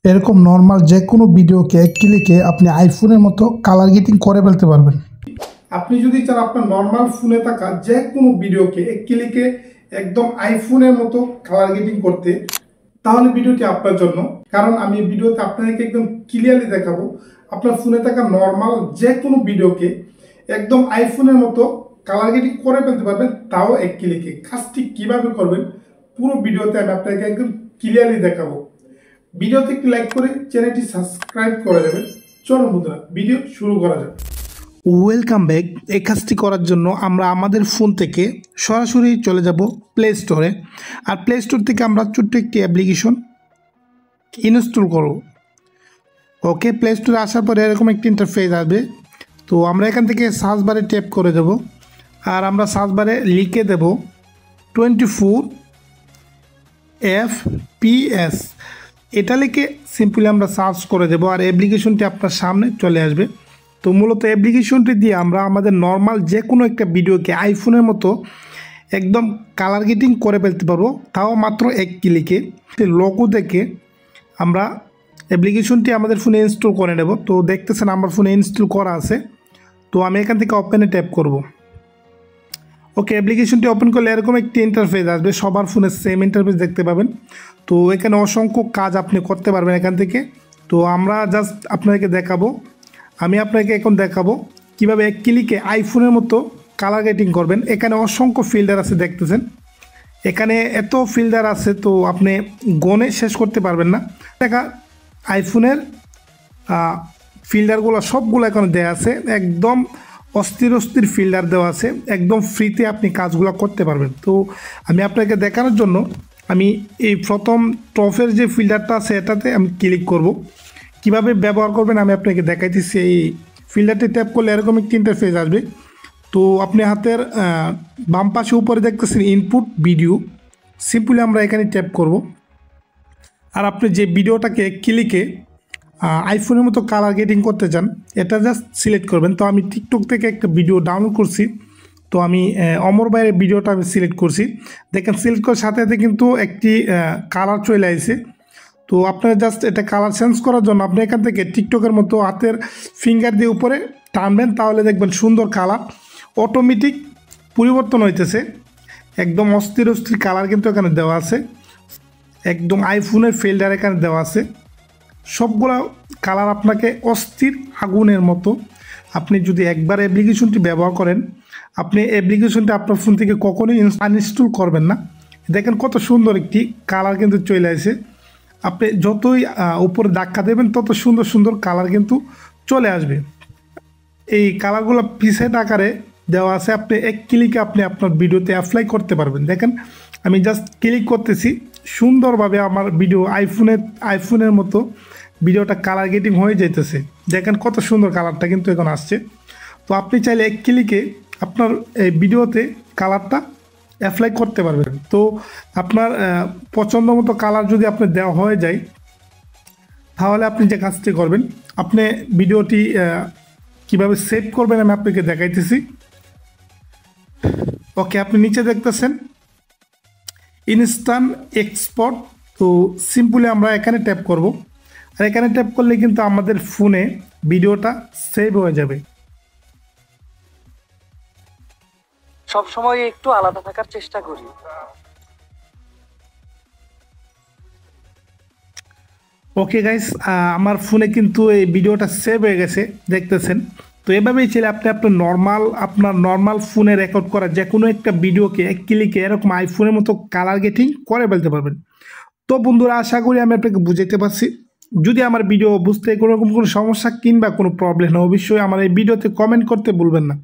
এরকম নর্মাল যে কোনো ভিডিওকে এক ক্লিকে আপনি আইফোনের মতো কালার গেটিং করে ফেলতে পারবেন। আপনি যদি চান আপনার নর্মাল ফোনে থাকা যে কোনো ভিডিওকে এক ক্লিকে একদম আইফোনের মতো কালার গেটিং করতে, তাহলে ভিডিওটি আপনার জন্য। কারণ আমি ভিডিওতে আপনাদেরকে একদম ক্লিয়ারলি দেখাবো আপনার ফোনে থাকা নর্মাল যে কোনো ভিডিওকে একদম আইফোনের মতো কালার গেটিং করে ফেলতে পারবেন, তাও এক ক্লিকে। কাজটি কীভাবে করবেন পুরো ভিডিওতে আমি আপনাকে একদম ক্লিয়ারলি দেখাবো। ভিডিওতে একটি লাইক করে চ্যানেলটি সাবস্ক্রাইব করে দেবেন। চলো বন্ধুরা, ভিডিও শুরু করা যাক। Welcome back. এই কাজটি করার জন্য আমরা আমাদের ফোন থেকে সরাসরি চলে যাব প্লে স্টোরে। আর প্লে স্টোর থেকে আমরা ছোট্ট একটি অ্যাপ্লিকেশন ইনস্টল করব। ওকে, প্লে স্টোরে আসার পরে এরকম একটি ইন্টারফেস আসবে। তো আমরা এখান থেকে সার্চ বারে ট্যাপ করে দেব। আর আমরা সার্চ বারে লিখে দেব 24 FPS। এটা লিখে সিম্পলি আমরা সার্চ করে দেব আর অ্যাপ্লিকেশনটি আপনার সামনে চলে আসবে। তো মূলত অ্যাপ্লিকেশনটি দিয়ে আমরা আমাদের নর্মাল যে কোনো একটা ভিডিওকে আইফোনের মতো একদম কালার গেটিং করে ফেলতে পারবো, তাও মাত্র এক ক্লিকে। লোগো দেখে আমরা অ্যাপ্লিকেশনটি আমাদের ফোনে ইনস্টল করে নেব। তো দেখতেছেন আমার ফোনে ইনস্টল করা আছে। তো আমি এখান থেকে ওপেনে ট্যাপ করব। ওকে, অ্যাপ্লিকেশনটি ওপেন করলে এরকম একটি ইন্টারফেস আসবে। সবার ফোনে সেম ইন্টারফেস দেখতে পাবেন। তো এখানে অসংখ্য কাজ আপনি করতে পারবেন এখান থেকে। তো আমরা জাস্ট আপনাকে দেখাবো, আমি আপনাকে এখন দেখাবো কিভাবে এক ক্লিকে আইফোনের মতো কালার গেটিং করবেন। এখানে অসংখ্য ফিল্টার আছে, দেখতেছেন এখানে এত ফিল্টার আছে, তো আপনি গনে শেষ করতে পারবেন না। দেখা আইফোনের ফিল্টারগুলো সবগুলো এখানে দেওয়া আছে, একদম অস্থির অস্থির ফিল্টার দেওয়া আছে, একদম ফ্রিতে আপনি কাজগুলো করতে পারবেন। তো আমি আপনাকে দেখানোর জন্য আমি এই প্রথম টপের যে ফিল্টারটা আছে এটাতে আমি ক্লিক করব। কিভাবে ব্যবহার করবেন আমি আপনাকে দেখাইতেছি। এই ফিল্টারটি ট্যাপ করলে এরকম একটি ইন্টারফেস আসবে। তো আপনি হাতের বাম পাশে উপরে দেখতেছেন ইনপুট ভিডিও, সিম্পলি আমরা এখানে ট্যাপ করব। আর আপনি যে ভিডিওটাকে ক্লিকে আইফোনের মতো কালার গেটিং করতে চান এটা জাস্ট সিলেক্ট করবেন। তো আমি টিকটক থেকে একটা ভিডিও ডাউনলোড করছি, তো আমি অমর ভাইয়ের ভিডিওটা আমি সিলেক্ট করছি। দেখেন সিলেক্ট করার সাথে সাথে কিন্তু একটি কালার চলে আসছে। তো আপনারা জাস্ট এটা কালার চেঞ্জ করার জন্য আপনি এখান থেকে টিকটকের মতো হাতের ফিঙ্গার দিয়ে উপরে টানবেন, তাহলে দেখবেন সুন্দর কালার অটোমেটিক পরিবর্তন হইতেছে। একদম অস্থির অস্থির কালার কিন্তু এখানে দেওয়া আছে, একদম আইফোনের ফিল্টার এখানে দেওয়া আছে। সবগুলো কালার আপনাকে অস্থির আগুনের মতো। আপনি যদি একবার অ্যাপ্লিকেশনটি ব্যবহার করেন, আপনি অ্যাপ্লিকেশনটি আপনার ফোন থেকে কখনোই আনইনস্টল করবেন না। দেখেন কত সুন্দর একটি কালার কিন্তু চলে আসে। আপনি যতই উপরে ধাক্কা দেবেন তত সুন্দর সুন্দর কালার কিন্তু চলে আসবে। এই কালারগুলো প্রিসেট আকারে দেওয়া আছে, আপনি এক ক্লিকে আপনি আপনার ভিডিওতে অ্যাপ্লাই করতে পারবেন। দেখেন আমি জাস্ট ক্লিক করতেছি, সুন্দরভাবে আমার ভিডিও আইফোনের মতো ভিডিওটা কালার গেটিং হয়ে যাইতেছে। দেখেন কত সুন্দর কালারটা কিন্তু এখন আসছে। তো আপনি চাইলে এক ক্লিকে আপনার এই ভিডিওতে কালারটা অ্যাপ্লাই করতে পারবেন। তো আপনার পছন্দ মতো কালার যদি আপনার দেওয়া হয়ে যায়, তাহলে আপনি যে কাজটি করবেন, আপনি ভিডিওটি কিভাবে সেভ করবেন আমি আপনাকে দেখাইতেছি। ওকে, আপনি নিচে দেখতেছেন ইনস্ট্যান্ট এক্সপোর্ট। তো সিম্পলি আমরা এখানে ট্যাপ করব। আর এখানে ট্যাপ করলে কিন্তু আমাদের ফোনে ভিডিওটা সেভ হয়ে যাবে। সব সময় একটু আলাদা থাকার চেষ্টা করি। ওকে গাইস, আমার ফোনে কিন্তু এই ভিডিওটা সেভ হয়ে গেছে, দেখতেছেন। তো এভাবেই ছিল আপনি আপনার নর্মাল ফোনে রেকর্ড করা যে কোনো একটা ভিডিওকে এক ক্লিকে এরকম আইফোনের মতো কালার গেটিং করে ফেলতে পারবেন। তো বন্ধুরা, আশা করি আমি আপনাকে বুঝাইতে পারছি। যদি আমার ভিডিও বুঝতে কোনো রকম কোনো সমস্যা কিংবা কোনো প্রবলেম হয়, অবশ্যই আমার এই ভিডিওতে কমেন্ট করতে ভুলবেন না।